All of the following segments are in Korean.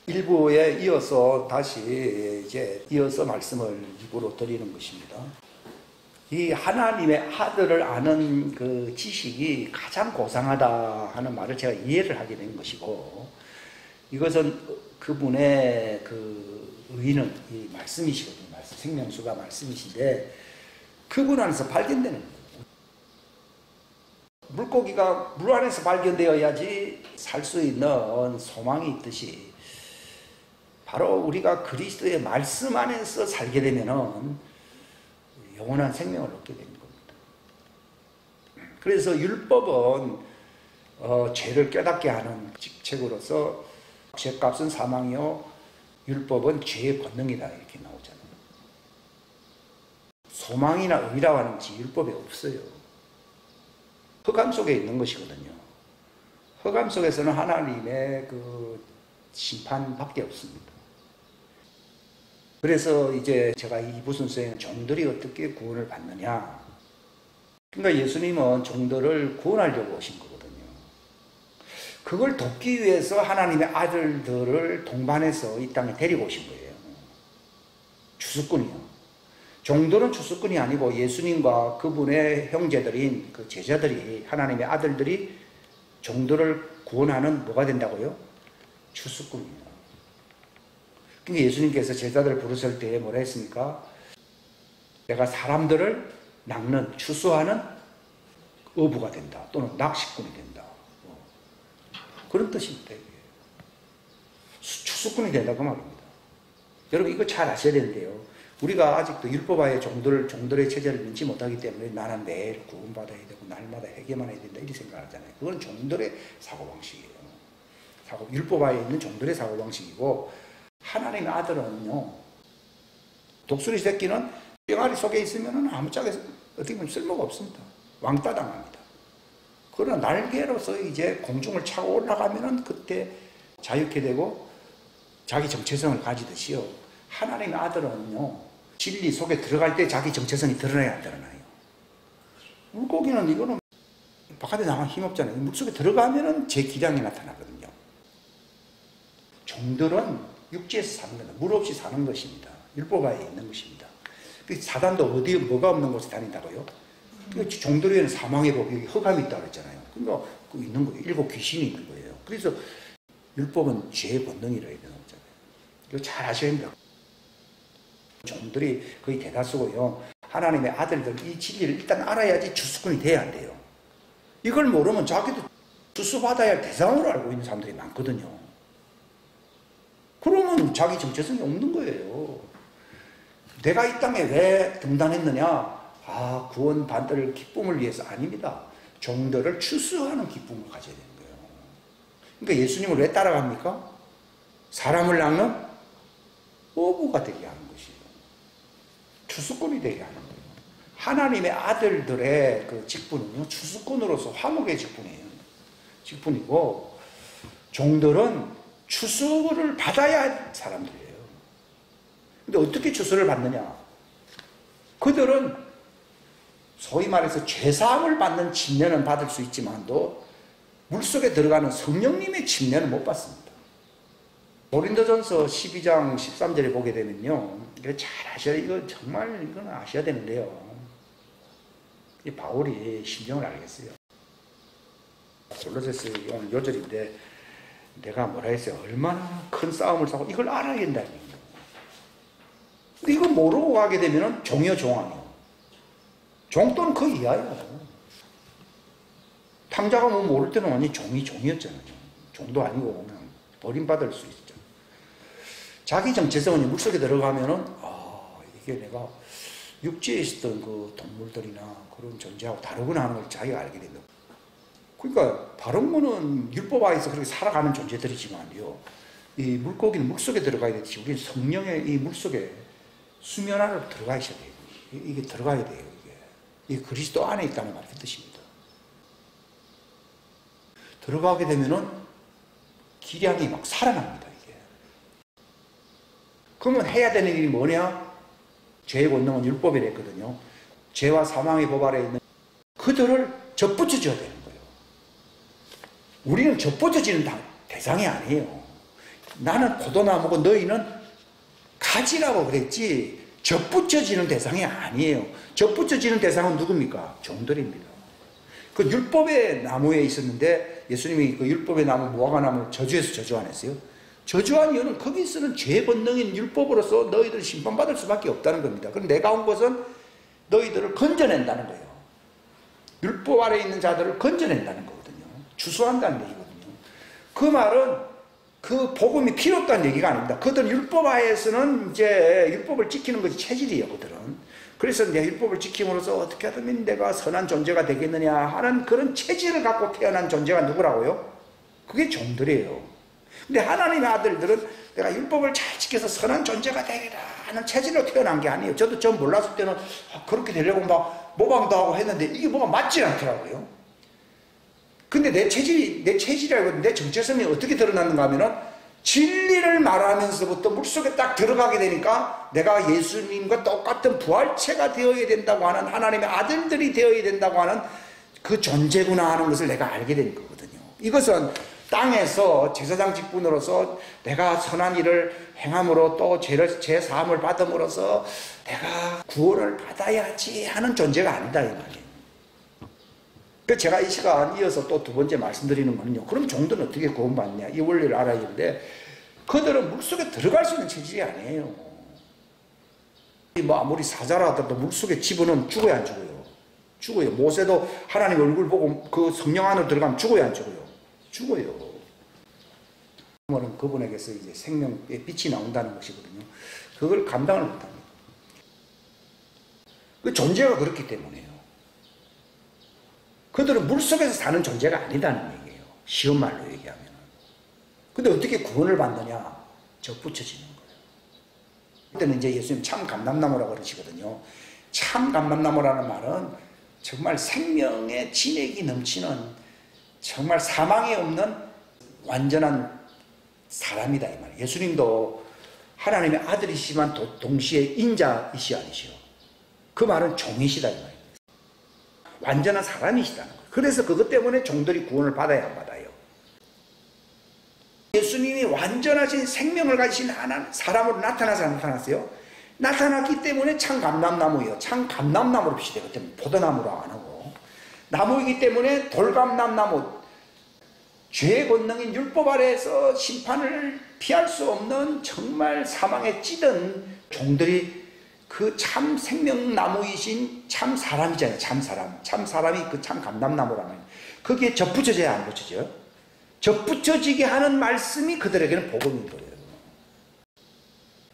일부에 이어서 다시 이제 이어서 말씀을 입으로 드리는 것입니다. 이 하나님의 아들을 아는 그 지식이 가장 고상하다 하는 말을 제가 이해를 하게 된 것이고, 이것은 그분의 그 의는 이 말씀이시거든요. 말씀, 생명수가 말씀이신데 그분 안에서 발견되는 거예요. 물고기가 물 안에서 발견되어야지 살 수 있는 소망이 있듯이, 바로 우리가 그리스도의 말씀 안에서 살게 되면은 영원한 생명을 얻게 되는 겁니다. 그래서 율법은 죄를 깨닫게 하는 직책으로서 죄값은 사망이요 율법은 죄의 권능이다 이렇게 나오잖아요. 소망이나 의라고 하는 것이 율법에 없어요. 흑암 속에 있는 것이거든요. 흑암 속에서는 하나님의 그 심판밖에 없습니다. 그래서 이제 제가 이 부순서에는 종들이 어떻게 구원을 받느냐. 그러니까 예수님은 종들을 구원하려고 오신 거거든요. 그걸 돕기 위해서 하나님의 아들들을 동반해서 이 땅에 데리고 오신 거예요. 추수꾼이요. 종들은 추수꾼이 아니고 예수님과 그분의 형제들인 그 제자들이, 하나님의 아들들이 종들을 구원하는 뭐가 된다고요? 추수꾼이에요. 그러니까 예수님께서 제자들을 부르실 때 뭐라 했습니까? 내가 사람들을 낚는, 추수하는 어부가 된다. 또는 낚시꾼이 된다. 그런 뜻입니다. 추수꾼이 된다 그 말입니다. 여러분 이거 잘 아셔야 되는데요. 우리가 아직도 율법하에 종들의 체제를 믿지 못하기 때문에 나는 내일 구원받아야 되고 날마다 회개만 해야 된다 이렇게 생각하잖아요. 그건 종들의 사고방식이에요. 율법하에 있는 종들의 사고방식이고, 하나님의 아들은요, 독수리 새끼는 병아리 속에 있으면 아무짝에 어떻게 보면 쓸모가 없습니다. 왕따 당합니다. 그러나 날개로서 이제 공중을 차고 올라가면 그때 자유케 되고 자기 정체성을 가지듯이요, 하나님의 아들은요, 진리 속에 들어갈 때 자기 정체성이 드러나야 안 드러나요. 물고기는 이거는 바깥에 나가면 힘없잖아요. 물속에 들어가면은 제 기량이 나타나거든요. 종들은 육지에서 사는 겁니다. 물 없이 사는 것입니다. 율법하에 있는 것입니다. 사단도 어디 뭐가 없는 곳에 다닌다고요? 종들에는 사망의 법이 흑암이 있다고 그랬잖아요. 그러니까 그 있는 거예요. 일곱 귀신이 있는 거예요. 그래서 율법은 죄의 본능이라 해야 되는 거잖아요. 이거 잘 아셔야 됩니다. 종들이 거의 대다수고요, 하나님의 아들들 이 진리를 일단 알아야지 추수꾼이 돼야 안 돼요. 이걸 모르면 자기도 추수받아야 할 대상으로 알고 있는 사람들이 많거든요. 그러면 자기 정체성이 없는 거예요. 내가 이 땅에 왜 등단했느냐? 아, 구원받을 기쁨을 위해서 아닙니다. 종들을 추수하는 기쁨을 가져야 되는 거예요. 그러니까 예수님을 왜 따라갑니까? 사람을 낚는 어부가 되게 하는 것이에요. 추수꾼이 되게 하는 거예요. 하나님의 아들들의 그 직분은요, 추수꾼으로서 화목의 직분이고, 종들은 추수를 받아야 할 사람들이에요. 근데 어떻게 추수를 받느냐? 그들은 소위 말해서 죄사함을 받는 침례는 받을 수 있지만도 물속에 들어가는 성령님의 침례는 못 받습니다. 고린도전서 12장 13절에 보게 되면요, 이거 잘 아셔야, 이거 정말 이건 아셔야 되는데요, 이 바울이 심정을 알겠어요. 골로새서 오늘 요절인데 내가 뭐라 했어요? 얼마나 큰 싸움을 싸고 이걸 알아야 된다는 거예요. 근데 이거 모르고 가게 되면 종이요 종아니요, 종 또는 그 이하예요. 탕자가 뭐 모를 때는 완전히 종이었잖아요. 종도 아니고 그냥 버림받을 수 있죠. 자기 정체성은 물속에 들어가면은, 이게 내가 육지에 있었던 그 동물들이나 그런 존재하고 다르구나 하는 걸 자기가 알게 된다. 그러니까 다른 거는 율법하에서 그렇게 살아가는 존재들이지만요, 이 물고기는 물속에 들어가야 되지, 우리는 성령의 이 물속에 수면 안으로 들어가야 돼요. 이게 들어가야 돼요. 이게 그리스도 안에 있다는 말이 그 뜻입니다. 들어가게 되면은 기량이 막 살아납니다. 이게. 그러면 해야 되는 일이 뭐냐? 죄의 권능은 율법이라 했거든요. 죄와 사망의 법 아래 있는 그들을 접붙여줘야 되는 거예요. 우리는 접붙여지는 대상이 아니에요. 나는 포도나무고 너희는 가지라고 그랬지 접붙여지는 대상이 아니에요. 접붙여지는 대상은 누굽니까? 종들입니다. 그 율법의 나무에 있었는데 예수님이 그 율법의 나무 무화과나무를 저주해서 저주 안 했어요. 저주한 이유는 거기서는 죄 본능인 율법으로서 너희들을 심판받을 수밖에 없다는 겁니다. 그럼 내가 온 것은 너희들을 건져낸다는 거예요. 율법 아래 있는 자들을 건져낸다는 거거든요. 주수한다는 얘기거든요. 그 말은 그 복음이 필요 없다는 얘기가 아닙니다. 그들은 율법 하에서는 이제 율법을 지키는 것이 체질이에요. 그들은. 그래서 내 율법을 지킴으로써 어떻게 하면 내가 선한 존재가 되겠느냐 하는 그런 체질을 갖고 태어난 존재가 누구라고요? 그게 종들이에요. 근데 하나님의 아들들은 내가 율법을 잘 지켜서 선한 존재가 되리라 하는 체질로 태어난 게 아니에요. 저도 전 몰랐을 때는 그렇게 되려고 막 모방도 하고 했는데 이게 뭐가 맞지 않더라고요. 근데 내 체질이라고 내 정체성이 어떻게 드러났는가 하면은 진리를 말하면서부터 물속에 딱 들어가게 되니까 내가 예수님과 똑같은 부활체가 되어야 된다고 하는 하나님의 아들들이 되어야 된다고 하는 그 존재구나 하는 것을 내가 알게 된 거거든요. 이것은 땅에서 제사장 직분으로서 내가 선한 일을 행함으로 또 죄 사함을 받음으로써 내가 구원을 받아야지 하는 존재가 아니다 이 말이에요. 그래서 제가 이 시간 이어서 또 두 번째 말씀드리는 거는요. 그럼 종들은 어떻게 구원받냐 이 원리를 알아야 되는데 그들은 물속에 들어갈 수 있는 체질이 아니에요. 뭐 아무리 사자라 하더라도 물속에 집어넣으면 죽어야 안 죽어요? 죽어요. 모세도 하나님 얼굴 보고 그 성령 안으로 들어가면 죽어야 안 죽어요? 죽어요. 그분에게서 이제 생명의 빛이 나온다는 것이거든요. 그걸 감당을 못합니다. 그 존재가 그렇기 때문에요. 그들은 물속에서 사는 존재가 아니다는 얘기예요. 쉬운 말로 얘기하면. 근데 어떻게 구원을 받느냐? 접붙여지는 거예요. 그때는 이제 예수님 참 감람나무라고 그러시거든요. 참 감람나무라는 말은 정말 생명의 진액이 넘치는 정말 사망이 없는 완전한 사람이다 이 말이에요. 예수님도 하나님의 아들이시지만 동시에 인자이시 아니시오. 그 말은 종이시다 이 말이에요. 완전한 사람이시다는 거예요. 그래서 그것 때문에 종들이 구원을 받아야 안 받아요. 예수님이 완전하신 생명을 가지신 사람으로 나타나서 안 나타났어요? 나타났기 때문에 참 감람나무예요. 참 감람나무로 표시되기 때문에 포도나무로 안 하고 나무이기 때문에 돌감람나무 죄의 권능인 율법 아래에서 심판을 피할 수 없는 정말 사망에 찌든 종들이 그 참 생명나무이신 참 사람이잖아요. 참 사람. 참 사람이 그 참 감람나무라면 거기에 접붙여져야 안 붙여져요? 접붙여지게 하는 말씀이 그들에게는 복음인 거예요.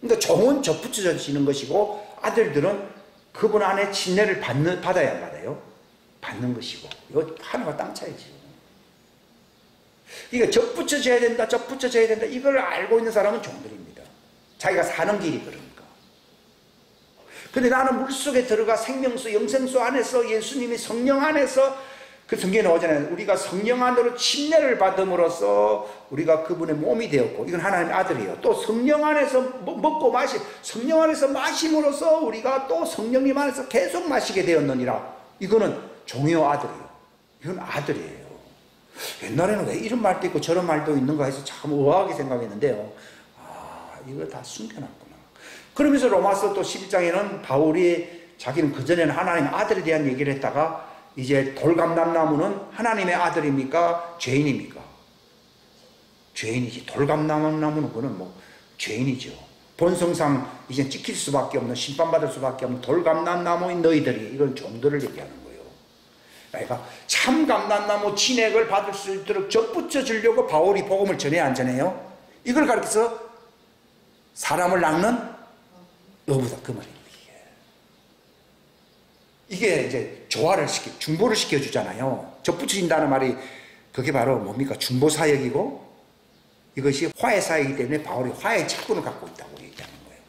그러니까 종은 접붙여지는 것이고 아들들은 그분 안에 침례를 받아야 안 받아요? 받는 것이고 이거 하나가 땅 차이죠. 그러니까 접붙여져야 된다, 접붙여져야 된다 이걸 알고 있는 사람은 종들입니다. 자기가 사는 길이 그러니까. 근데 나는 물속에 들어가 생명수, 영생수 안에서 예수님이 성령 안에서 그 성경에 나오잖아요. 우리가 성령 안으로 침례를 받음으로써 우리가 그분의 몸이 되었고 이건 하나님의 아들이에요. 또 성령 안에서 먹고 성령 안에서 마심으로써 우리가 또 성령님 안에서 계속 마시게 되었느니라. 이거는 종이요 아들이에요. 이건 아들이에요. 옛날에는 왜 이런 말도 있고 저런 말도 있는가 해서 참 의아하게 생각했는데요. 이거 다 숨겨놨구나. 그러면서 로마서 또 11장에는 바울이 자기는 그전에는 하나님의 아들에 대한 얘기를 했다가 이제 돌감람나무는 하나님의 아들입니까? 죄인입니까? 죄인이지. 돌감람나무는 그는 뭐 죄인이죠. 본성상 이제 찍힐 수밖에 없는 심판받을 수밖에 없는 돌감람나무인 너희들이 이런 종들을 얘기하는 거예요. 그러니까 참 감람나무 진액을 받을 수 있도록 접붙여 주려고 바울이 복음을 전해야 안 전해요? 이걸 가르쳐서 사람을 낚는 어부다 그 말입니다. 이게 이제 조화를 중보를 시켜주잖아요. 접붙여진다는 말이 그게 바로 뭡니까? 중보사역이고 이것이 화해사역이기 때문에 바울이 화해 직분을 갖고 있다고 얘기하는 거예요.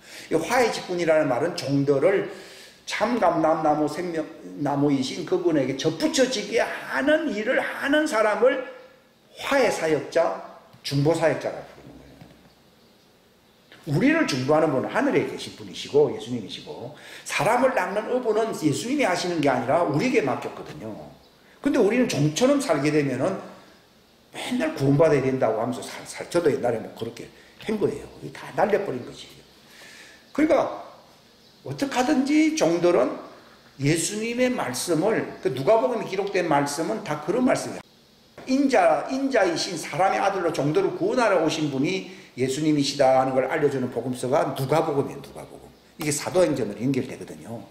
이 화해 직분이라는 말은 종들을 참 감람나무 생명나무이신 그분에게 접붙여지게 하는 일을 하는 사람을 화해사역자, 중보사역자라고 부르는 거예요. 우리를 중보하는 분은 하늘에 계신 분이시고 예수님이시고 사람을 낚는 어부는 예수님이 하시는 게 아니라 우리에게 맡겼거든요. 근데 우리는 종처럼 살게 되면은 맨날 구원받아야 된다고 하면서 저도 옛날에 뭐 그렇게 한 거예요. 다 날려버린 거지. 그러니까 어떻게 하든지 종들은 예수님의 말씀을, 그 누가복음에 기록된 말씀은 다 그런 말씀이에요. 인자이신 사람의 아들로 종들을 구원하러 오신 분이 예수님이시다 하는 걸 알려주는 복음서가 누가복음이에요. 누가복음. 이게 사도행전으로 연결되거든요.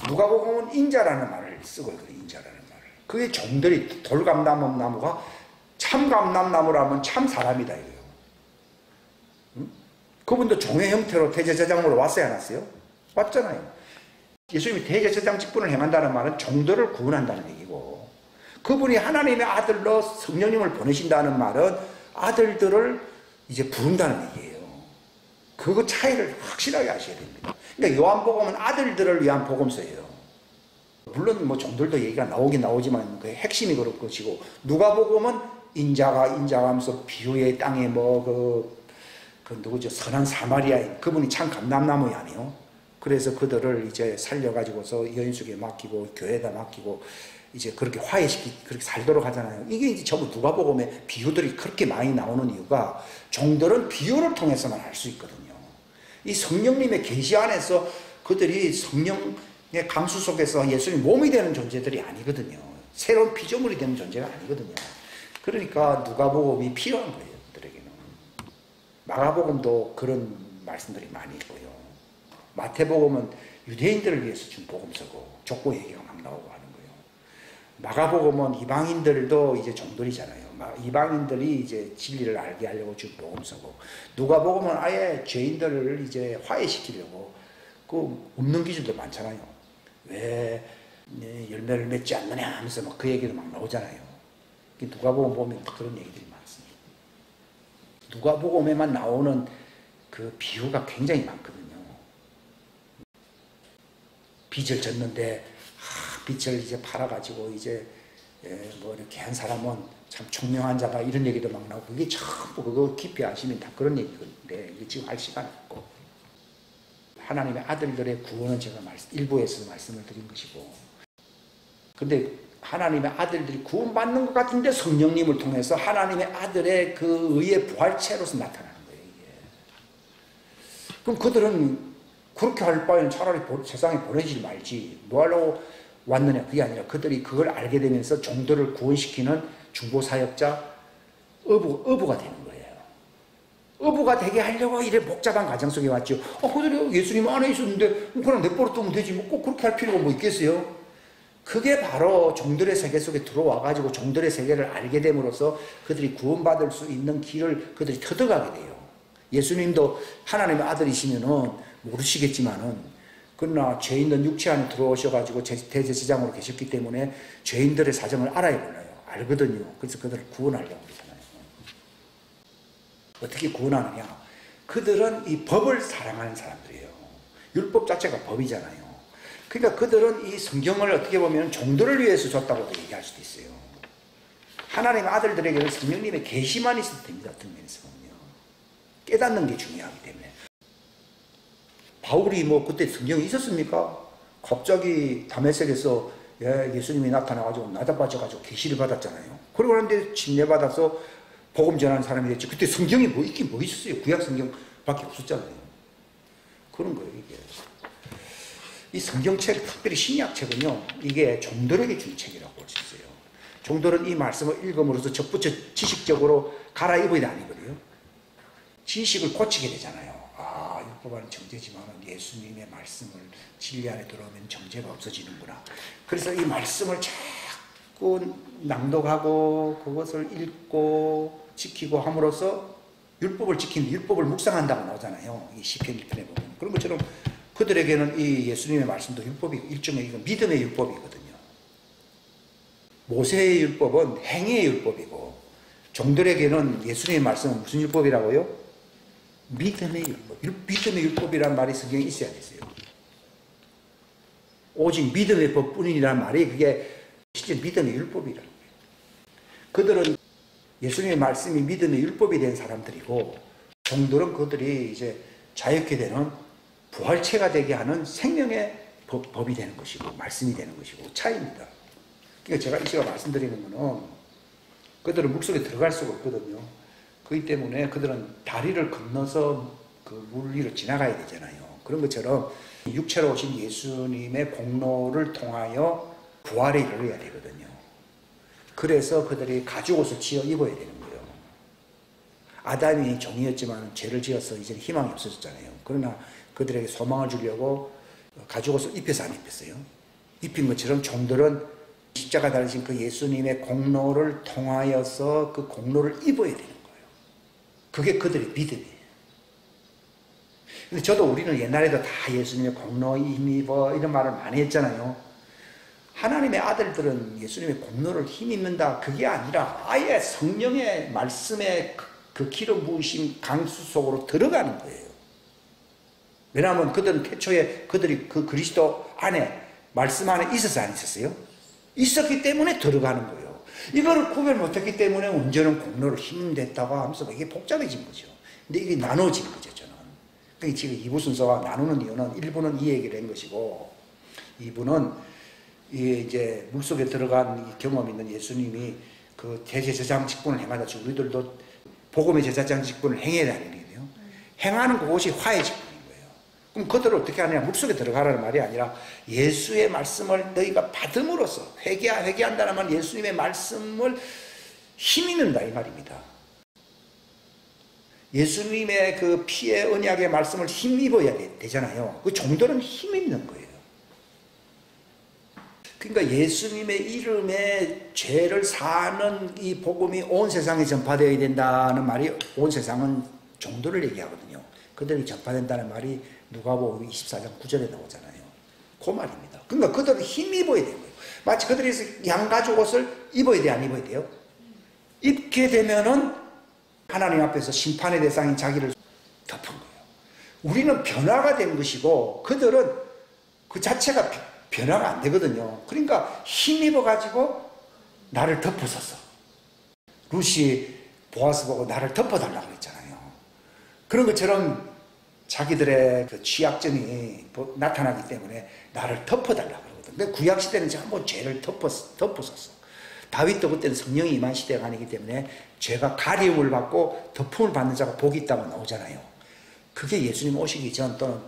누가복음은 인자라는 말을 쓰고 있거든요. 인자라는 말을. 그게 종들이 돌감람나무가 참감람나무라면 참 사람이다 이거예요. 응? 그분도 종의 형태로 대제사장으로 왔어야 안 왔어요? 왔잖아요. 예수님이 대제사장 직분을 행한다는 말은 종들을 구원한다는 얘기고, 그분이 하나님의 아들로 성령님을 보내신다는 말은 아들들을 이제 부른다는 얘기예요. 그 차이를 확실하게 아셔야 됩니다. 그러니까 요한복음은 아들들을 위한 복음서예요. 물론 뭐 종들도 얘기가 나오긴 나오지만 그 핵심이 그럴 것이고, 누가복음은 인자가 하면서 비유의 땅에 그 누구죠? 선한 사마리아인 그분이 참 감람나무이 아니에요. 그래서 그들을 이제 살려가지고서 여인숙에 맡기고 교회에다 맡기고 이제 그렇게 그렇게 살도록 하잖아요. 이게 이제 전부 누가복음에 비유들이 그렇게 많이 나오는 이유가, 종들은 비유를 통해서만 알 수 있거든요. 이 성령님의 계시 안에서 그들이 성령의 강수 속에서 예수님 몸이 되는 존재들이 아니거든요. 새로운 피조물이 되는 존재가 아니거든요. 그러니까 누가복음이 필요한 거예요. 그들에게는. 마가복음도 그런 말씀들이 많이 있고요. 마태복음은 유대인들을 위해서 준 복음서고 족보 얘기가 막 나오고 하는 거예요. 마가복음은 이방인들도 이제 종들이잖아요. 이방인들이 이제 진리를 알게 하려고 준 복음서고, 누가복음은 아예 죄인들을 이제 화해시키려고, 그 없는 기준도 많잖아요. 왜 열매를 맺지 않느냐 하면서 막 그 얘기도 막 나오잖아요. 누가복음 보면 그런 얘기들이 많습니다. 누가복음에만 나오는 그 비유가 굉장히 많거든요. 빚을 졌는데 빚을 이제 팔아가지고 이제 뭐 이렇게 한 사람은 참 총명한 자다 이런 얘기도 막 나오고, 그게 전부 그거 깊이 아시면 다 그런 얘기인데 이게 지금 할 시간이 없고, 하나님의 아들들의 구원은 제가 일부에서 말씀을 드린 것이고, 근데 하나님의 아들들이 구원받는 것 같은데 성령님을 통해서 하나님의 아들의 그 의의 부활체로서 나타나는 거예요. 이게. 그럼 그들은 그렇게 할 바에는 차라리 세상에 보내지 말지 뭐 하려고 왔느냐, 그게 아니라 그들이 그걸 알게 되면서 종들을 구원시키는 중보사역자, 어부가 되는 거예요. 어부가 되게 하려고 이래 복잡한 과정 속에 왔죠. 그들이 예수님 안에 있었는데 그냥 내버려 두면 되지 뭐 꼭 그렇게 할 필요가 뭐 있겠어요? 그게 바로 종들의 세계 속에 들어와가지고 종들의 세계를 알게 됨으로써 그들이 구원받을 수 있는 길을 그들이 터득하게 돼요. 예수님도 하나님의 아들이시면은 모르시겠지만은, 그러나 죄인된 육체 안에 들어오셔가지고 대제사장으로 계셨기 때문에 죄인들의 사정을 알아야 몰라요. 알거든요. 그래서 그들을 구원하려고 그러잖아요. 어떻게 구원하느냐? 그들은 이 법을 사랑하는 사람들이에요. 율법 자체가 법이잖아요. 그러니까 그들은 이 성경을 어떻게 보면 종들을 위해서 줬다고도 얘기할 수도 있어요. 하나님의 아들들에게는 성령님의 계시만 있어도 됩니다. 어떤 면에서는요. 깨닫는 게 중요하기 때문에. 바울이 뭐 그때 성경이 있었습니까? 갑자기 다메섹에서 예수님이 나타나가지고 나다빠져가지고 계시를 받았잖아요. 그러고 그런데 침례받아서 복음 전하는 사람이 됐지. 그때 성경이 뭐 있긴 뭐 있었어요. 구약 성경밖에 없었잖아요. 그런 거예요, 이게. 이 성경책, 특별히 신약책은요, 이게 종들에게 준 책이라고 볼 수 있어요. 종들은 이 말씀을 읽음으로써 적부터 지식적으로 갈아입어야 아니거든요. 지식을 고치게 되잖아요. 율법은 정죄지만 예수님의 말씀을 진리 안에 들어오면 정죄가 없어지는구나. 그래서 이 말씀을 자꾸 낭독하고 그것을 읽고 지키고 함으로써 율법을 지키는, 율법을 묵상한다고 나오잖아요. 이 시편 1편에 보면. 그런 것처럼 그들에게는 이 예수님의 말씀도 율법이 일종의 믿음의 율법이거든요. 모세의 율법은 행위의 율법이고, 종들에게는 예수님의 말씀은 무슨 율법이라고요? 믿음의 율법. 믿음의 율법이란 말이 성경에 있어야 됐어요. 오직 믿음의 법뿐이라는 말이 그게 실제 믿음의 율법이라는 거예요. 그들은 예수님의 말씀이 믿음의 율법이 된 사람들이고, 종들은 그들이 이제 자유케 되는 부활체가 되게 하는 생명의 법이 되는 것이고, 말씀이 되는 것이고, 차이입니다. 그러니까 제가 이 시간 말씀드리는 거는 그들은 물속에 들어갈 수가 없거든요. 그렇기 때문에 그들은 다리를 건너서 그 물 위로 지나가야 되잖아요. 그런 것처럼 육체로 오신 예수님의 공로를 통하여 부활에 이르러야 되거든요. 그래서 그들이 가죽옷을 지어 입어야 되는 거예요. 아담이 종이었지만 죄를 지어서 이제 희망이 없어졌잖아요. 그러나 그들에게 소망을 주려고 가죽옷을 입혀서 안 입혔어요. 입힌 것처럼 종들은 십자가 달리신 그 예수님의 공로를 통하여서 그 공로를 입어야 되는 거예요. 그게 그들의 믿음이에요. 근데 저도 우리는 옛날에도 다 예수님의 공로에 힘입어 이런 말을 많이 했잖아요. 하나님의 아들들은 예수님의 공로를 힘입는다 그게 아니라 아예 성령의 말씀의 그 기름 부으심 강수 속으로 들어가는 거예요. 왜냐하면 그들은 태초에 그들이 그 그리스도 안에 말씀 안에 있었어요, 안 있었어요? 있었기 때문에 들어가는 거예요. 이거를 구별 못했기 때문에 언제는 공로를 힘냈다고 하면서 이게 복잡해진 거죠. 근데 이게 나눠진 거죠, 저는. 그러니까 지금 2부 순서가 나누는 이유는 1부는 이 얘기를 한 것이고 2부는 이제 물속에 들어간 경험 있는 예수님이 그 대제사장 직분을 행하다 즉 우리들도 복음의 제사장 직분을 행해야 되는 거예요. 행하는 그곳이 화해 직분인 거예요. 그럼 그들을 어떻게 하느냐? 물속에 들어가라는 말이 아니라 예수의 말씀을 너희가 받음으로써 회개한다는 말 예수님의 말씀을 힘입는다 이 말입니다. 예수님의 그 피의 언약의 말씀을 힘입어야 되잖아요. 그 정도는 힘입는 거예요. 그러니까 예수님의 이름에 죄를 사는 이 복음이 온 세상에 전파되어야 된다는 말이 온 세상은 정도를 얘기하거든요. 그들이 전파된다는 말이 누가복음 24장 9절에 나오잖아요. 그 말입니다. 그러니까 그들은 힘입어야 되는 거예요. 마치 그들이 양가죽 옷을 입어야 돼, 안 입어야 돼요? 입게 되면은 하나님 앞에서 심판의 대상인 자기를 덮은 거예요. 우리는 변화가 된 것이고 그들은 그 자체가 변화가 안 되거든요. 그러니까 힘입어가지고 나를 덮어섰어. 룻이 보아스 보고 나를 덮어달라고 그랬잖아요. 그런 것처럼 자기들의 그 취약점이 나타나기 때문에 나를 덮어달라고 그러거든. 근데 구약시대는 전부 죄를 덮었었어. 다윗도 그때는 성령이 임한 시대가 아니기 때문에 죄가 가리움을 받고 덮음을 받는 자가 복이 있다고 나오잖아요. 그게 예수님 오시기 전 또는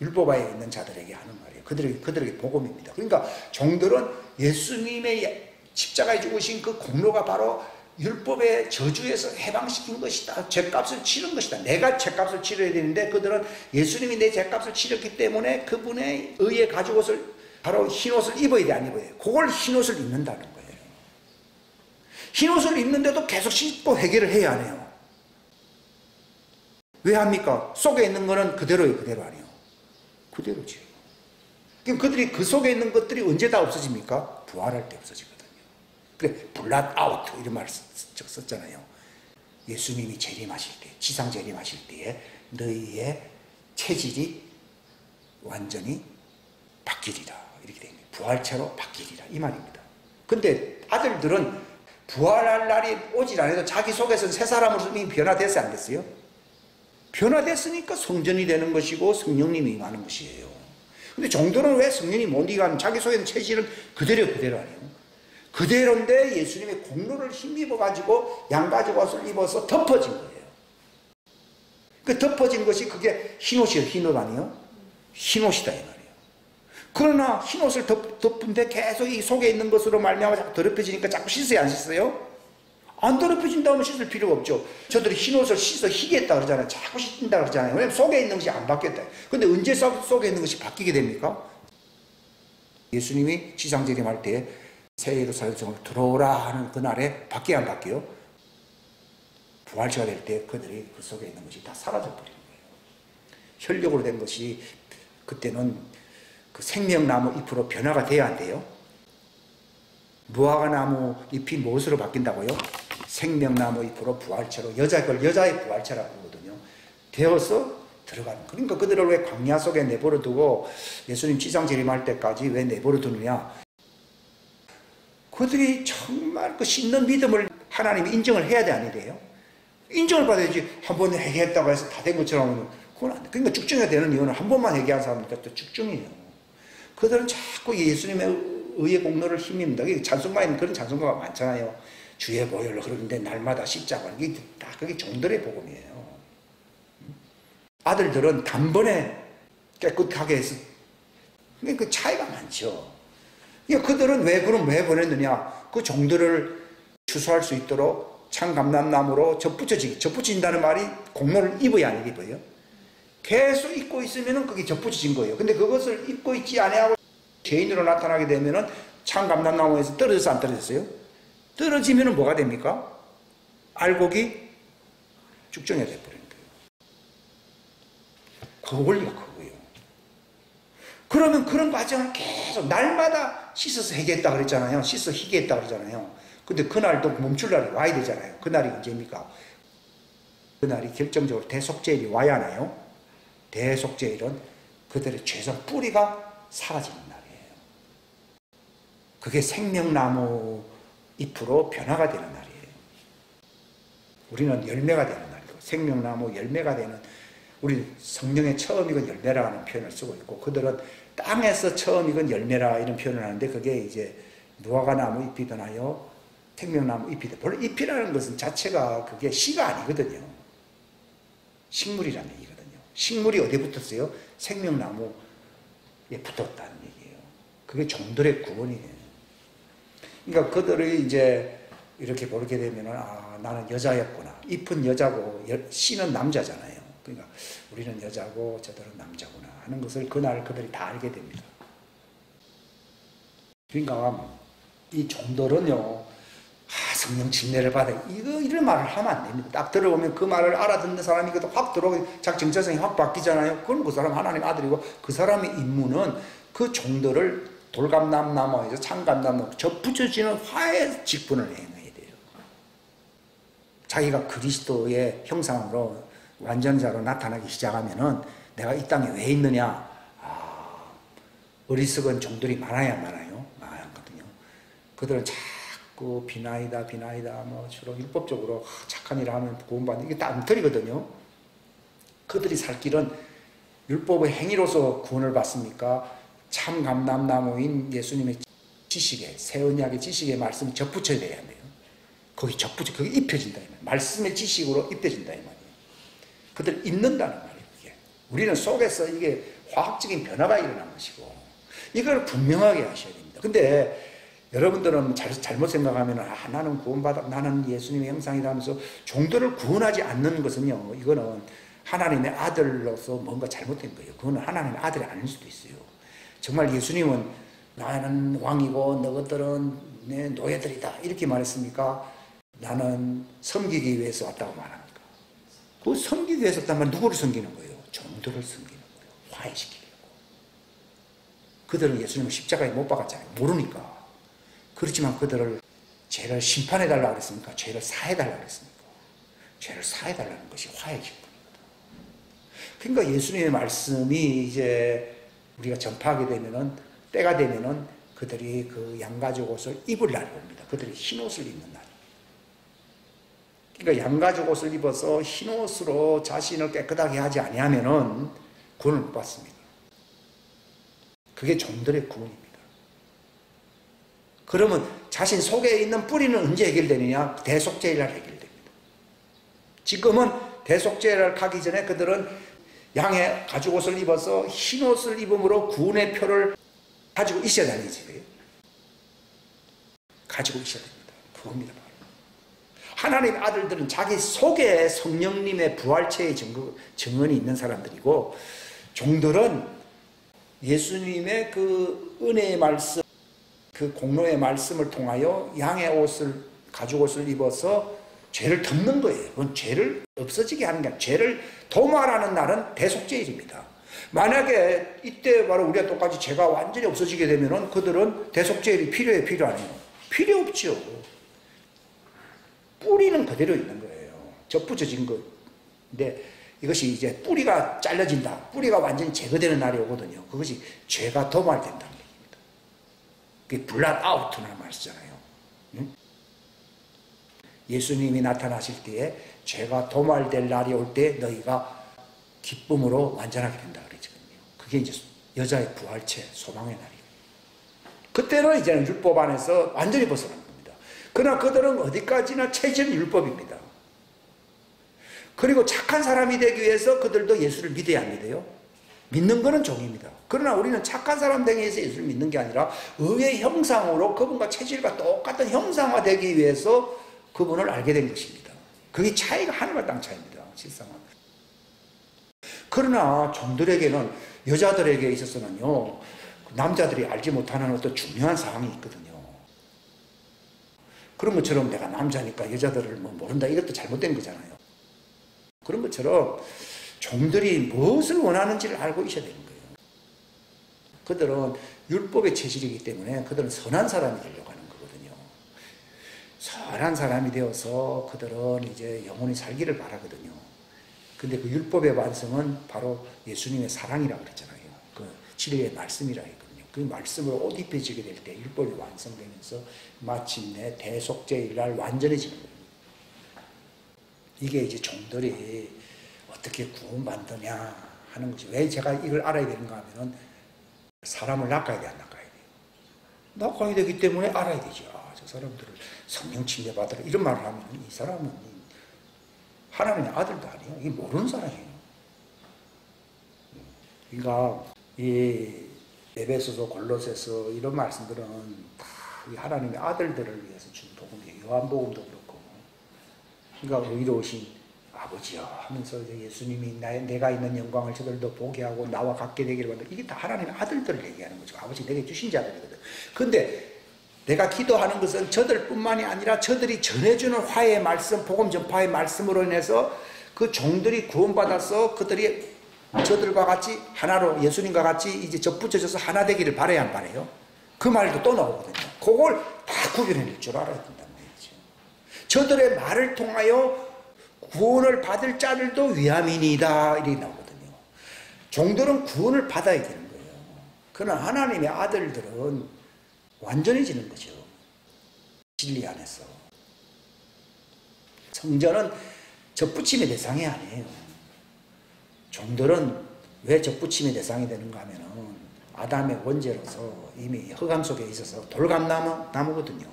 율법화에 있는 자들에게 하는 말이에요. 그들에게 복음입니다. 그러니까 종들은 예수님의 십자가에 죽으신 그 공로가 바로 율법의 저주에서 해방시킨 것이다. 죄값을 치른 것이다. 내가 죄값을 치러야 되는데 그들은 예수님이 내 죄값을 치렀기 때문에 그분의 의의 가죽옷을 바로 흰옷을 입어야 돼, 안 입어야 돼? 그걸 흰옷을 입는다는 거예요. 흰옷을 입는데도 계속 씻고 회개를 해야 하네요. 왜 합니까? 속에 있는 거는 그대로예요, 그대로 아니에요. 그대로지. 그럼 그들이 그 속에 있는 것들이 언제 다 없어집니까? 부활할 때 없어지거든요. 그래, 블랏 아웃 이런 말을 썼잖아요. 예수님이 재림하실 때, 지상 재림하실 때에 너희의 체질이 완전히 바뀌리라. 이렇게 됩니다. 부활체로 바뀌리라. 이 말입니다. 근데 아들들은 부활할 날이 오질 않아도 자기 속에서는 새 사람으로 이미 변화됐어요, 안 됐어요? 변화됐으니까 성전이 되는 것이고 성령님이 임하는 것이에요. 근데 종들은 왜 성령이 못 임하는 자기 속에 있는 체질은 그대로 아니에요. 그대로인데 예수님의 공로를 힘입어가지고 양가죽 옷을 입어서 덮어진 거예요. 그 덮어진 것이 그게 흰옷이에요. 흰옷 아니에요? 흰옷이다 이 말이에요. 그러나 흰옷을 덮은데 계속 이 속에 있는 것으로 말미암아 자꾸 더럽혀지니까 자꾸 씻어요, 안 씻어요? 안 더럽혀진다면 씻을 필요가 없죠. 저들이 흰옷을 씻어 희게 했다 그러잖아요. 자꾸 씻는다 그러잖아요. 왜냐면 속에 있는 것이 안 바뀌었다. 근데 언제 속에 있는 것이 바뀌게 됩니까? 예수님이 지상재림할 때 새 예루살렘성으로 들어오라 하는 그날에 바뀌어야 안 바뀌어요? 부활체가 될 때 그들이 그 속에 있는 것이 다 사라져 버리는 거예요. 혈육으로 된 것이 그때는 그 생명나무 잎으로 변화가 돼야 안 돼요? 무화과나무 잎이 무엇으로 바뀐다고요? 생명나무 잎으로 부활체로, 여자의 부활체라고 그러거든요. 되어서 들어가는. 그러니까 그들을 왜 광야 속에 내버려 두고 예수님 지상 재림할 때까지 왜 내버려 두느냐? 그들이 정말 그 씻는 믿음을 하나님이 인정을 해야 돼, 안 해야 돼요? 인정을 받아야지. 한 번 회개했다고 해서 다 된 것처럼 그건 안 돼. 그러니까 죽증이 되는 이유는 한 번만 회개한 사람이니까 또 죽증이에요. 그들은 자꾸 예수님의 의의 공로를 힘입니다. 찬송가에는 그런 찬송가가 많잖아요. 주의 보혈로 흐르는데 날마다 십자가. 이게 다 그게 종들의 복음이에요. 아들들은 단번에 깨끗하게 해서 그 차이가 많죠. 그들은 왜 보냈느냐? 그 종들을 추수할 수 있도록 참감람나무로 접붙여진다는 말이 공로를 입어야 안 입어요? 계속 입고 있으면은 그게 접붙여진 거예요. 근데 그것을 입고 있지 아니하고 죄인으로 나타나게 되면은 참감람나무에서 떨어져서 안 떨어졌어요? 떨어지면은 뭐가 됩니까? 알곡이 죽정이 돼버리는 거예요. 그 원리가 그거예요. 그러면 그런 과정을 계속 날마다 씻어서 해결했다 그랬잖아요. 씻어 희게 했다 그러잖아요. 근데 그날도 멈출 날이 와야 되잖아요. 그날이 언제입니까? 그날이 결정적으로 대속죄일이 와야 하나요? 대속죄일은 그들의 죄성 뿌리가 사라지는 날이에요. 그게 생명나무 잎으로 변화가 되는 날이에요. 우리는 열매가 되는 날이고, 생명나무 열매가 되는, 우리 성령의 처음 익은 열매라는 표현을 쓰고 있고, 그들은 땅에서 처음 익은 열매라 이런 표현을 하는데, 그게 이제 무화과나무 잎이든 하여 생명나무 잎이든, 별로 잎이라는 것은 자체가 그게 씨가 아니거든요. 식물이라는 얘기거든요. 식물이 어디에 붙었어요? 생명나무에 붙었다는 얘기예요. 그게 종들의 구원이에요. 그러니까 그들이 이제 이렇게 보게 되면은, 아, 나는 여자였구나. 잎은 여자고 씨는 남자잖아요. 그러니까 우리는 여자고 저들은 남자구나 하는 것을 그날 그들이 다 알게 됩니다. 그러니까 이 종들은요, 성령 침례를 받아. 이런 말을 하면 안 됩니다. 딱 들어보면 그 말을 알아듣는 사람이 확 들어오고 정체성이 확 바뀌잖아요. 그건 그 사람 하나님 아들이고, 그 사람의 임무는 그 종들을 돌감람나무에서 참감람나무 접붙여지는 화의 직분을 행해야 돼요. 자기가 그리스도의 형상으로 완전자로 나타나기 시작하면은 내가 이 땅에 왜 있느냐? 어리석은 종들이 많아요? 많거든요. 그들은 자꾸 비나이다, 주로 율법적으로 착한 일을 하면 구원받는, 이게 다 엉터리거든요. 그들이 살 길은 율법의 행위로서 구원을 받습니까? 참 감람나무인 예수님의 지식에, 새 언약의 지식의 말씀이 접붙여야 돼요. 거기 그게 입혀진다 이 말이에요. 말씀의 지식으로 입혀진다 이 말이에요. 그들 입는다는 말이에요. 그게. 우리는 속에서 이게 화학적인 변화가 일어난 것이고, 이걸 분명하게 하셔야 됩니다. 근데 여러분들은 잘못 생각하면, 나는 구원받아, 나는 예수님의 형상이다 하면서 종들을 구원하지 않는 것은요, 이거는 하나님의 아들로서 뭔가 잘못된 거예요. 그거는 하나님의 아들이 아닐 수도 있어요. 정말 예수님은 나는 왕이고 너희들은 내 노예들이다 이렇게 말했습니까? 나는 섬기기 위해서 왔다고 말합니까? 그 섬기기 위해서 왔다면 누구를 섬기는 거예요? 종들을 섬기는 거예요. 화해시키려고. 그들은 예수님을 십자가에 못 박았잖아요. 모르니까. 그렇지만 그들을 죄를 심판해달라고 그랬습니까? 죄를 사해달라고 그랬습니까? 죄를 사해달라는 것이 화해의 직분입니다. 그러니까 예수님의 말씀이 이제 우리가 전파하게 되면은, 때가 되면은 그들이 그 양가죽 옷을 입을 날이 옵니다. 그들이 흰 옷을 입는 날. 그러니까 양가죽 옷을 입어서 흰 옷으로 자신을 깨끗하게 하지 아니하면은 구원을 못 받습니다. 그게 종들의 구원입니다. 그러면 자신 속에 있는 뿌리는 언제 해결되느냐? 대속죄일날 해결됩니다. 지금은 대속죄일날 가기 전에 그들은 양의 가죽옷을 입어서 흰옷을 입음으로 구원의 표를 가지고 있어야 되는지, 가지고 있어야 됩니다. 그겁니다. 하나님 아들들은 자기 속에 성령님의 부활체의 증언이 있는 사람들이고, 종들은 예수님의 그 은혜의 말씀, 그 공로의 말씀을 통하여 양의 옷을, 가죽옷을 입어서 죄를 덮는 거예요. 그건 죄를 없어지게 하는 게 아니라 죄를 도말하는 날은 대속죄일입니다. 만약에 이때 바로 우리가 똑같이 죄가 완전히 없어지게 되면은 그들은 대속죄일이 필요해요, 필요 안 해요? 필요 없죠. 뿌리는 그대로 있는 거예요. 접붙여진 건데, 이것이 이제 뿌리가 잘라진다, 뿌리가 완전히 제거되는 날이 오거든요. 그것이 죄가 도말된다는 얘기입니다. 그게 블랏 아웃이라는 말 쓰잖아요. 응? 예수님이 나타나실 때에 죄가 도말될 날이 올 때 너희가 기쁨으로 완전하게 된다 그랬거든요. 그게 이제 여자의 부활체, 소망의 날이에요. 그때는 이제는 율법 안에서 완전히 벗어난 겁니다. 그러나 그들은 어디까지나 체질은 율법입니다. 그리고 착한 사람이 되기 위해서 그들도 예수를 믿어야 안 믿어요? 믿는 것은 종입니다. 그러나 우리는 착한 사람 되기 위해서 예수를 믿는 게 아니라 의의 형상으로 그분과 체질과 똑같은 형상화되기 위해서 그분을 알게 된 것입니다. 그게 차이가 하늘과 땅 차이입니다. 실상은. 그러나 종들에게는, 여자들에게 있어서는요, 남자들이 알지 못하는 어떤 중요한 사항이 있거든요. 그런 것처럼 내가 남자니까 여자들을 뭐 모른다, 이것도 잘못된 거잖아요. 그런 것처럼 종들이 무엇을 원하는지를 알고 있어야 되는 거예요. 그들은 율법의 체질이기 때문에 그들은 선한 사람이 되려고 하는 거거든요. 선한 사람이 되어서 그들은 이제 영원히 살기를 바라거든요. 근데 그 율법의 완성은 바로 예수님의 사랑이라고 그랬잖아요. 그 진리의 말씀이라 했거든요. 그 말씀으로 옷 입혀지게 될 때 율법이 완성되면서 마침내 대속죄일 날 완전해지는 거예요. 이게 이제 종들이 어떻게 구원받느냐 하는 것이, 왜 제가 이걸 알아야 되는가 하면은 사람을 낚아야 돼, 안 낚아야 돼요? 낚아야 되기 때문에 알아야 되죠. 아, 저 사람들을 성령 침례받으라 이런 말을 하면 이 사람은 하나님의 아들도 아니에요. 이게 모르는 사람이에요. 그러니까 이 에베소서, 골로새서 이런 말씀들은 다 하나님의 아들들을 위해서 준 복음이에요. 요한복음도 그렇고. 그러니까 의로우신 아버지여 하면서 이제 예수님이 내가 있는 영광을 저들도 보게 하고 나와 같게 되기를 원한다. 이게 다 하나님의 아들들을 얘기하는 거죠. 아버지 내게 주신 자들이거든. 근데 내가 기도하는 것은 저들뿐만이 아니라 저들이 전해주는 화해의 말씀, 복음 전파의 말씀으로 인해서 그 종들이 구원받아서 그들이 저들과 같이 하나로, 예수님과 같이 이제 접붙여져서 하나 되기를 바라야 안 바라요? 그 말도 또 나오거든요. 그걸 다 구별해낼 줄 알아야 된다는 거죠. 저들의 말을 통하여 구원을 받을 자들도 위함이니이다 이렇게 나오거든요. 종들은 구원을 받아야 되는 거예요. 그러나 하나님의 아들들은 완전해지는 거죠. 진리 안에서. 성전은 접붙임의 대상이 아니에요. 종들은 왜 접붙임의 대상이 되는가 하면은 아담의 원죄로서 이미 흑암 속에 있어서 돌감나무거든요.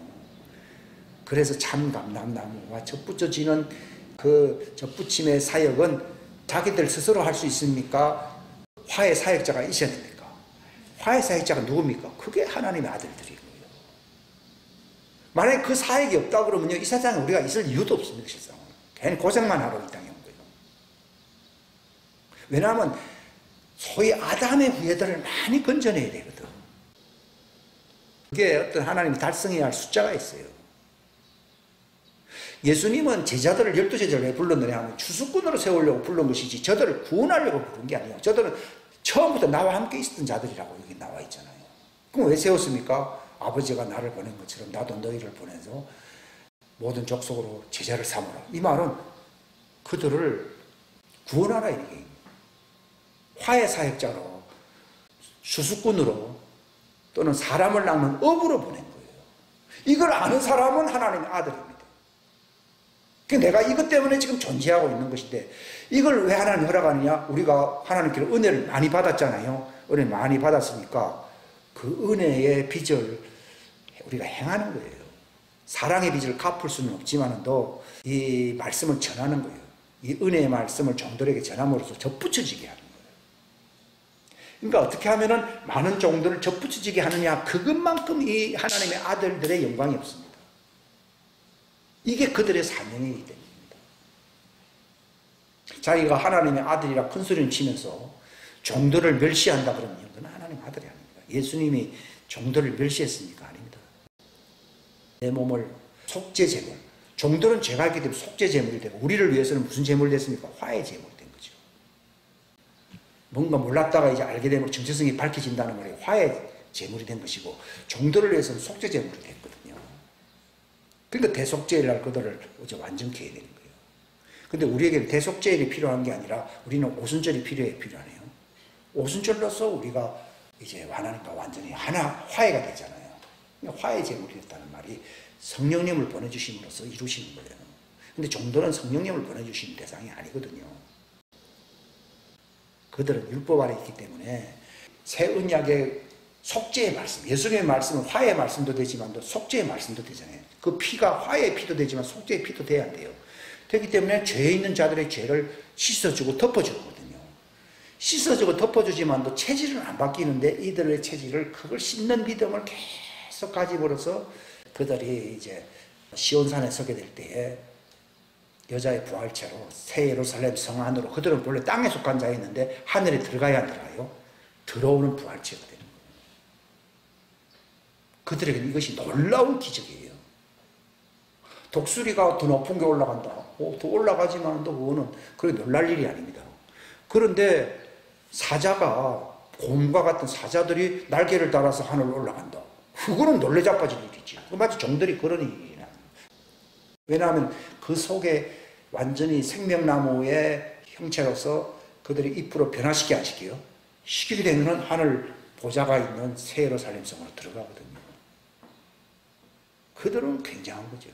그래서 참 감람나무와 접붙여지는 그 접붙임의 사역은 자기들 스스로 할 수 있습니까? 화해 사역자가 있어야 됩니까? 화해 사역자가 누굽니까? 그게 하나님의 아들들이고요. 만약에 그 사역이 없다 그러면요, 이 세상에 우리가 있을 이유도 없습니다. 실상은. 괜히 고생만 하러 이 땅에 온 거예요. 왜냐하면 소위 아담의 후예들을 많이 건져내야 되거든. 그게 어떤 하나님이 달성해야 할 숫자가 있어요. 예수님은 제자들을 12제자를 왜 불렀느냐 하면 추수꾼으로 세우려고 부른 것이지 저들을 구원하려고 부른 게 아니에요. 저들은 처음부터 나와 함께 있었던 자들이라고 여기 나와 있잖아요. 그럼 왜 세웠습니까? 아버지가 나를 보낸 것처럼 나도 너희를 보내서 모든 족속으로 제자를 삼으라. 이 말은 그들을 구원하라 이게. 화해 사역자로, 추수꾼으로, 또는 사람을 낚는 업으로 보낸 거예요. 이걸 아는 사람은 하나님의 아들입니다. 내가 이것 때문에 지금 존재하고 있는 것인데 이걸 왜 하나님 허락하느냐? 우리가 하나님께로 은혜를 많이 받았잖아요. 은혜를 많이 받았으니까 그 은혜의 빚을 우리가 행하는 거예요. 사랑의 빚을 갚을 수는 없지만도 이 말씀을 전하는 거예요. 이 은혜의 말씀을 종들에게 전함으로써 접붙여지게 하는 거예요. 그러니까 어떻게 하면은 많은 종들을 접붙여지게 하느냐? 그것만큼 이 하나님의 아들들의 영광이 없습니다. 이게 그들의 사명이기 때문입니다. 자기가 하나님의 아들이라 큰 소리를 치면서 종들을 멸시한다 그러면 그건 하나님의 아들이 아닙니다. 예수님이 종들을 멸시했습니까? 아닙니다. 내 몸을 속죄 제물. 종들은 죄가 있기 때문에 속죄 제물이 되고 우리를 위해서는 무슨 제물이 됐습니까? 화해 제물이 된 거죠. 뭔가 몰랐다가 이제 알게 되면 정체성이 밝혀진다는 말이 화해 제물이 된 것이고 종들을 위해서는 속죄 제물이 됐거든요. 그러니까 대속죄일 날 그들을 이제 완전케 해야 되는 거예요. 근데 우리에게는 대속죄일이 필요한 게 아니라 우리는 오순절이 필요하네요. 오순절로서 우리가 이제 하나님과 완전히 하나 화해가 되잖아요. 화해 제물이 됐다는 말이 성령님을 보내주심으로써 이루시는 거예요. 근데 종들은 성령님을 보내주신 대상이 아니거든요. 그들은 율법 아래 있기 때문에 새 언약의 속죄의 말씀, 예수님의 말씀은 화해의 말씀도 되지만 또 속죄의 말씀도 되잖아요. 그 피가 화해의 피도 되지만 속죄의 피도 돼야 돼요. 되기 때문에 죄 있는 자들의 죄를 씻어주고 덮어주거든요. 씻어주고 덮어주지만도 체질은 안 바뀌는데 이들의 체질을 그걸 씻는 믿음을 계속 가지고서 그들이 이제 시온산에 서게 될 때에 여자의 부활체로 새 예루살렘 성 안으로, 그들은 원래 땅에 속한 자였는데 하늘에 들어가야 안 들어가요? 들어오는 부활체가 되는 거예요. 그들에게는 이것이 놀라운 기적이에요. 독수리가 더 높은 게 올라간다. 더 올라가지만 또 그거는 그렇게 놀랄 일이 아닙니다. 그런데 사자가, 곰과 같은 사자들이 날개를 달아서 하늘로 올라간다. 그거는 놀래 자빠질 일이지. 그 마치 종들이 그런 일이 나. 왜냐하면 그 속에 완전히 생명나무의 형체로서 그들이 잎으로 변화시키게 하시게요. 시키게 되면 하늘 보좌가 있는 새 예루살렘 성으로 들어가거든요. 그들은 굉장한 거죠.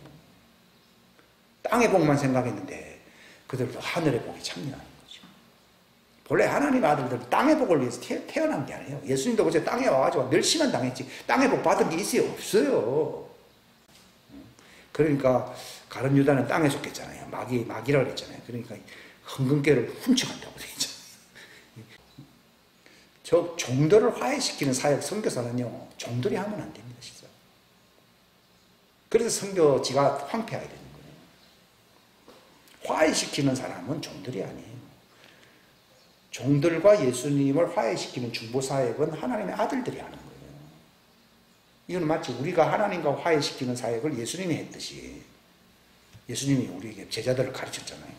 땅의 복만 생각했는데 그들도 하늘의 복이 참여하는 거죠. 본래 하나님 아들들은 땅의 복을 위해서 태어난 게 아니에요. 예수님도 그저 땅에 와가지고 멸시만 당했지 땅의 복 받은 게 있어요? 없어요. 그러니까 가룟 유다는 땅에 속했잖아요. 마귀라고 했잖아요. 그러니까 흥금깨를 훔쳐간다고 되잖아요. 저 종들을 화해시키는 사역, 선교사는요, 종들이 하면 안 됩니다, 진짜. 그래서 선교지가 황폐하게 되는 거예요. 화해시키는 사람은 종들이 아니에요. 종들과 예수님을 화해시키는 중보사역은 하나님의 아들들이 하는 거예요. 이건 마치 우리가 하나님과 화해시키는 사역을 예수님이 했듯이 예수님이 우리에게 제자들을 가르쳤잖아요.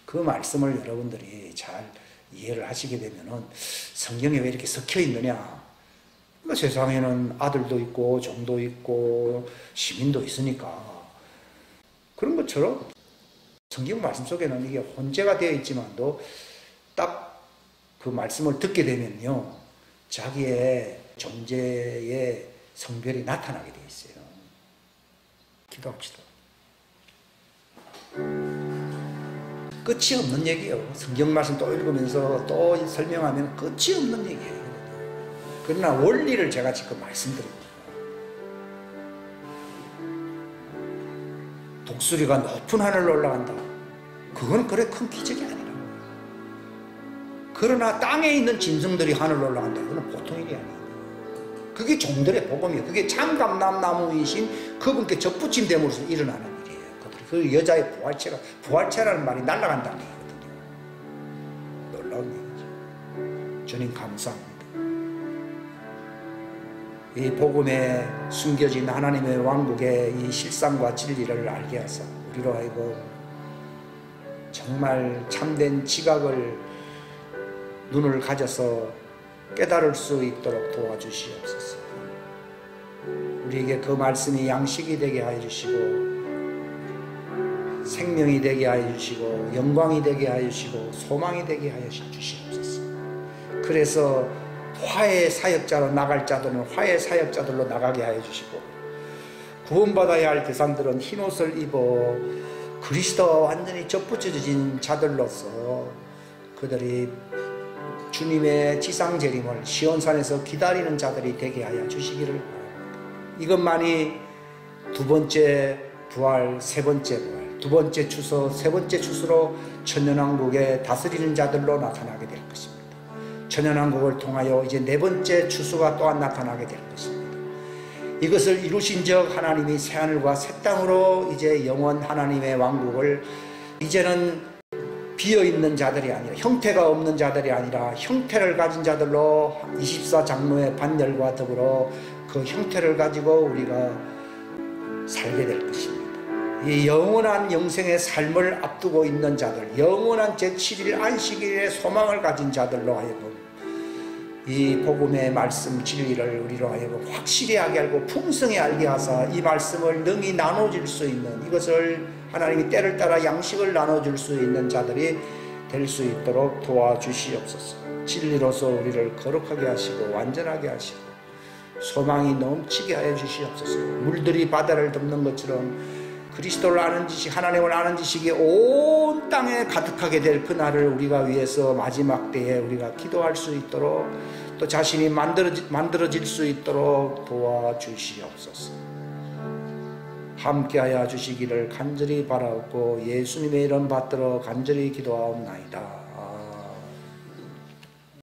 그 말씀을 여러분들이 잘 이해를 하시게 되면은 성경에 왜 이렇게 섞여 있느냐? 그러니까 세상에는 아들도 있고 종도 있고 시민도 있으니까 그런 것처럼 성경 말씀 속에는 이게 혼재가 되어 있지만도 딱 그 말씀을 듣게 되면요, 자기의 존재의 성별이 나타나게 되어 있어요. 기도합시다. 끝이 없는 얘기예요. 성경 말씀 또 읽으면서 또 설명하면 끝이 없는 얘기예요. 그러나 원리를 제가 지금 말씀드립니다. 독수리가 높은 하늘로 올라간다. 그건 그래 큰 기적이 아니라고. 그러나 땅에 있는 짐승들이 하늘로 올라간다. 그건 보통 일이 아니에요. 그게 종들의 복음이에요. 그게 참 감람나무이신 그분께 접붙임됨으로써 일어나는 일이에요. 그 여자의 부활체라는 말이 날아간다는 얘기거든요. 놀라운 얘기죠. 주님 감사합니다. 이 복음에 숨겨진 하나님의 왕국의 이 실상과 진리를 알게 하사 우리로 하여금 정말 참된 지각을 눈을 가져서 깨달을 수 있도록 도와주시옵소서. 우리에게 그 말씀이 양식이 되게 하여 주시고 생명이 되게 하여 주시고 영광이 되게 하여 주시고 소망이 되게 하여 주시옵소서. 그래서 화해 사역자로 나갈 자들은 화해 사역자들로 나가게 하여 주시고 구원받아야 할 대상들은 흰옷을 입어 그리스도와 완전히 접붙여진 자들로서 그들이 주님의 지상재림을 시온산에서 기다리는 자들이 되게 하여 주시기를 바랍니다. 이것만이 두 번째 부활, 세 번째 부활, 두 번째 추수, 세 번째 추수로 천년왕국에 다스리는 자들로 나타나게 될 것입니다. 천년왕국을 통하여 이제 네 번째 추수가 또한 나타나게 될 것입니다. 이것을 이루신 적 하나님이 새하늘과 새 땅으로 이제 영원 하나님의 왕국을 이제는 비어있는 자들이 아니라 형태가 없는 자들이 아니라 형태를 가진 자들로 24장로의 반열과 더불어 그 형태를 가지고 우리가 살게 될 것입니다. 이 영원한 영생의 삶을 앞두고 있는 자들, 영원한 제7일 안식일의 소망을 가진 자들로 하여금 이 복음의 말씀 진리를 우리로 하여금 확실히 알고 풍성히 알게 하사 이 말씀을 능히 나눠줄 수 있는, 이것을 하나님이 때를 따라 양식을 나눠줄 수 있는 자들이 될 수 있도록 도와주시옵소서. 진리로서 우리를 거룩하게 하시고 완전하게 하시고 소망이 넘치게 하여 주시옵소서. 물들이 바다를 덮는 것처럼 그리스도를 아는 지식, 하나님을 아는 지식이 온 땅에 가득하게 될 그날을 우리가 위해서 마지막 때에 우리가 기도할 수 있도록 또 자신이 만들어질 수 있도록 도와주시옵소서. 함께하여 주시기를 간절히 바라옵고 예수님의 이름 받들어 간절히 기도하옵나이다.